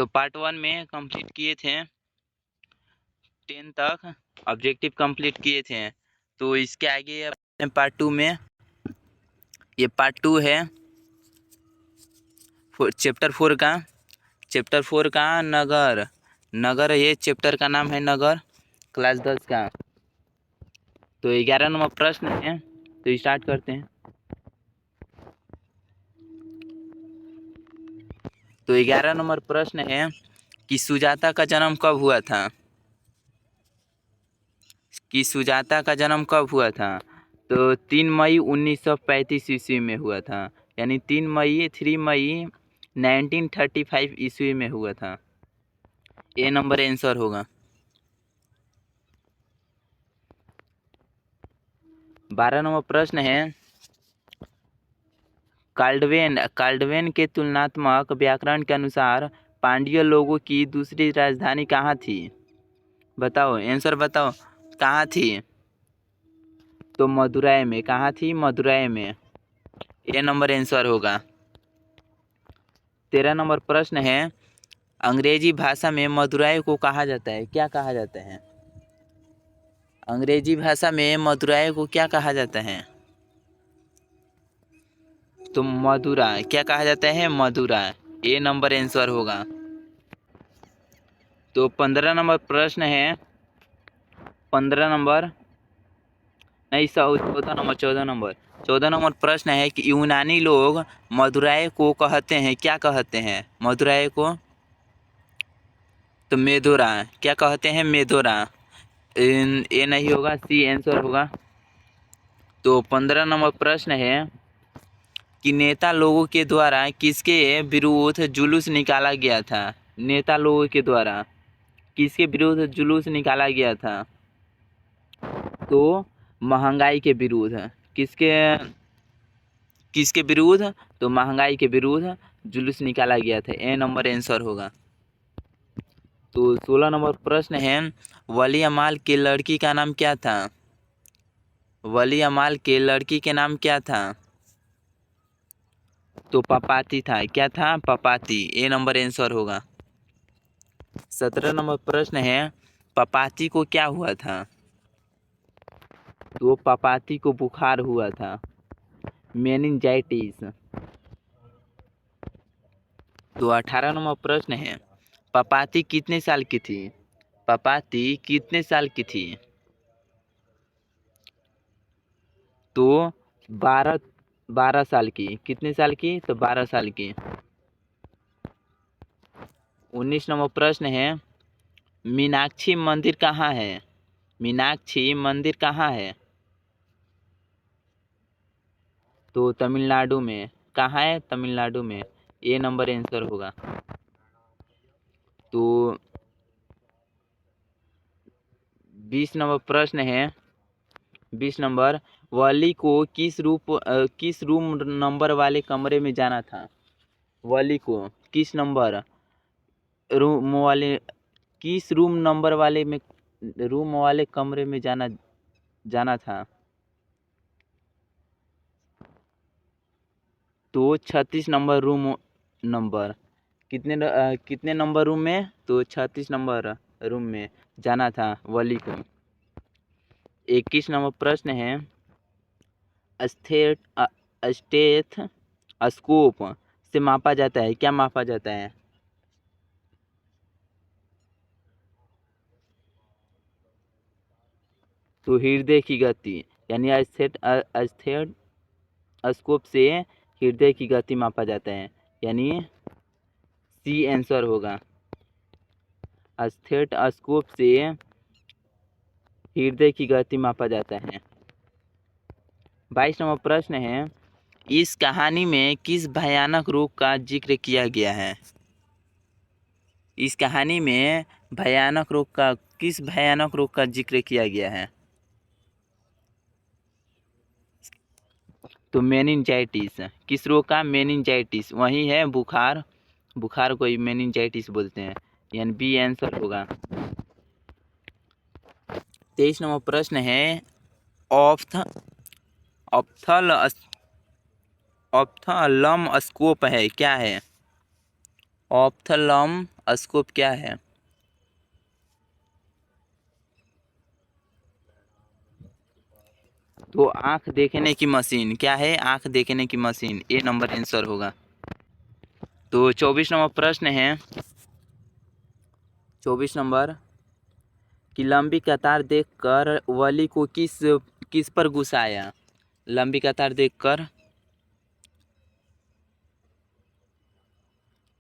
तो पार्ट 1 में कंप्लीट किए थे 10 तक ऑब्जेक्टिव कंप्लीट किए थे। तो इसके आगे अब पार्ट 2 में, ये पार्ट 2 है चैप्टर 4 का नगर ये चैप्टर का नाम है नगर, क्लास 10 का। तो 11 नंबर प्रश्न है, तो स्टार्ट करते हैं। तो 11 नंबर प्रश्न है कि सुजाता का जन्म कब हुआ था। तो 3 मई 1935 ईस्वी में हुआ था, यानी 3 मई 1935 ईस्वी में हुआ था। ए नंबर आंसर होगा। 12 नंबर प्रश्न है काल्डवेन के तुलनात्मक व्याकरण के अनुसार पांड्य लोगों की दूसरी राजधानी कहाँ थी। बताओ, आंसर बताओ, कहाँ थी। तो मदुरै में। कहाँ थी? मदुरै में। ए नंबर आंसर होगा। 13 नंबर प्रश्न है अंग्रेजी भाषा में मदुरै को कहा जाता है, क्या कहा जाता है? अंग्रेजी भाषा में मदुरै को क्या कहा जाता है? तो मदुरा। क्या कहा जाता है? मदुरा। ए नंबर आंसर होगा। तो 15 नंबर प्रश्न है 14 नंबर प्रश्न है कि यूनानी लोग मदुरै को कहते हैं, क्या कहते हैं मदुरै को? तो मेदोरा। क्या कहते हैं? मेदोरा। ए नहीं होगा, सी आंसर होगा। तो 15 नंबर प्रश्न है कि नेता लोगों के द्वारा किसके विरुद्ध जुलूस निकाला गया था। नेता लोगों के द्वारा किसके विरुद्ध जुलूस निकाला गया था? तो महंगाई के विरुद्ध। किसके विरुद्ध? तो महंगाई के विरुद्ध जुलूस निकाला गया था। ए नंबर आंसर होगा। तो 16 नंबर प्रश्न है वली अमाल के लड़की का नाम क्या था। वली अमाल के लड़की के नाम क्या था? तो पपाती था। क्या था? पपाती। ए नंबर आंसर होगा। 17 नंबर प्रश्न है पपाती को क्या हुआ था। तो पपाती को बुखार हुआ था, मेनिंजाइटिस। तो 18 नंबर प्रश्न है पपाती कितने साल की थी। पपाती कितने साल की थी? तो 12 साल की। कितने साल की? तो 12 साल की। 19 नंबर प्रश्न है मीनाक्षी मंदिर कहाँ है। मीनाक्षी मंदिर कहाँ है? तो तमिलनाडु में। कहाँ है? तमिलनाडु में। ए नंबर आंसर होगा। तो 20 नंबर प्रश्न है 20 नंबर वली को किस रूम नंबर वाले कमरे में जाना था। वली को किस नंबर रूम वाले किस रूम वाले कमरे में जाना था। तो 36 नंबर नंबर कितने नंबर रूम में? तो 36 नंबर रूम में जाना था वली को। 21 नंबर प्रश्न है स्टेथ स्कोप से मापा जाता है, क्या मापा जाता है? तो हृदय की गति, यानी स्कोप से हृदय की गति मापा जाता है, यानी सी आंसर होगा। स्कोप से हृदय की गति मापा जाता है। 22 नंबर प्रश्न है इस कहानी में किस भयानक रोग का जिक्र किया गया है। इस कहानी में किस भयानक रोग का जिक्र किया गया है? तो मेनिंजाइटिस। किस रोग का? मेनिंजाइटिस। वही है बुखार को ही मेनिंजाइटिस बोलते हैं, यानी बी आंसर होगा। 23 नंबर प्रश्न है ऑप्थलम स्कोप है, क्या है? ऑप्थलम स्कोप क्या है? तो आँख देखने की मशीन क्या है? आँख देखने की मशीन, ए नंबर आंसर होगा। तो 24 नंबर प्रश्न है, 24 नंबर कि लंबी कतार देखकर वली को किस किस पर गुस्सा आया? लंबी कतार देखकर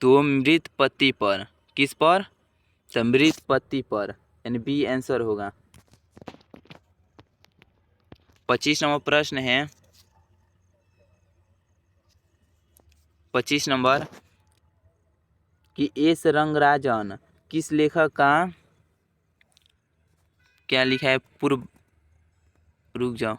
तो मृत पति पर। किस पर? तो मृत पति पर, यानी बी आंसर होगा। 25 नंबर प्रश्न है, 25 नंबर कि एस रंगराजन किस लेखक का, क्या लिखा है पूर्व, रुक जाओ,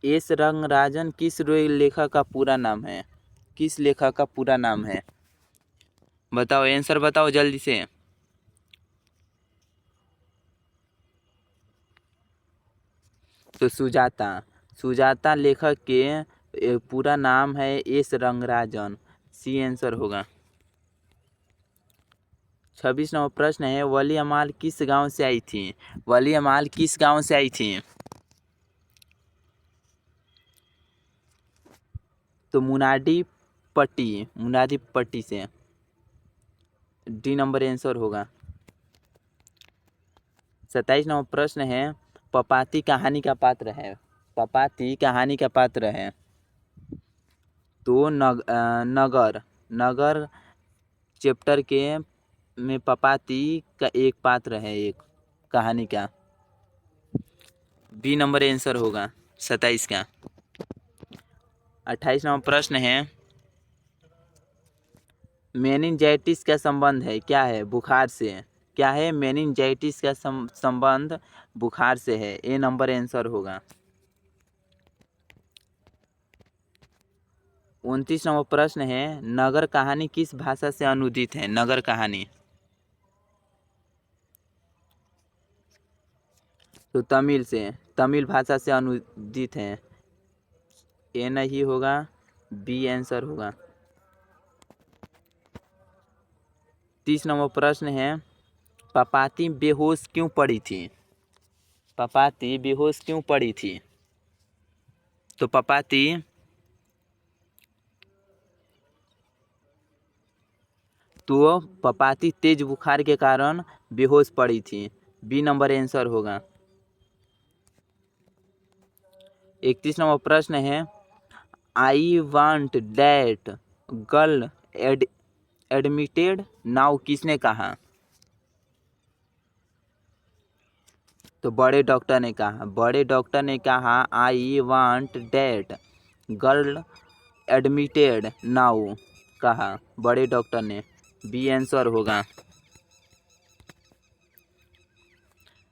एस रंगराजन किस लेखक का पूरा नाम है? किस लेखक का पूरा नाम है? बताओ, आंसर बताओ जल्दी से। तो सुजाता, सुजाता लेखक के पूरा नाम है एस रंगराजन, सी आंसर होगा। 26 नंबर प्रश्न है, वली अमाल किस गांव से आई थी? वली अमाल किस गांव से आई थी? तो मुनादी पट्टी, मुनादी पट्टी से, डी नंबर आंसर होगा। 27 नंबर प्रश्न है, पपाती कहानी का पात्र है? पपाती कहानी का पात्र है तो नगर, नगर चैप्टर के में पपाती का एक पात्र है, एक कहानी का, बी नंबर आंसर होगा 27 का। 28 नंबर प्रश्न है, मेनिंजाइटिस का संबंध है क्या है? बुखार से। क्या है? मेनिंजाइटिस का संबंध बुखार से है, ए नंबर आंसर होगा। 29 नंबर प्रश्न है, नगर कहानी किस भाषा से अनुदित है? नगर कहानी तो तमिल से, तमिल भाषा से अनुदित है, ए नहीं होगा, बी आंसर होगा। 30 नंबर प्रश्न है, पपाती बेहोश क्यों पड़ी थी? पपाती बेहोश क्यों पड़ी थी? तो पपाती पपाती तेज बुखार के कारण बेहोश पड़ी थी, बी नंबर आंसर होगा। 31 नंबर प्रश्न है, I want that girl admitted now किसने कहा? तो बड़े डॉक्टर ने कहा, बड़े डॉक्टर ने कहा I want that girl admitted now, कहा बड़े डॉक्टर ने, बी आंसर होगा।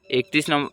31 नंबर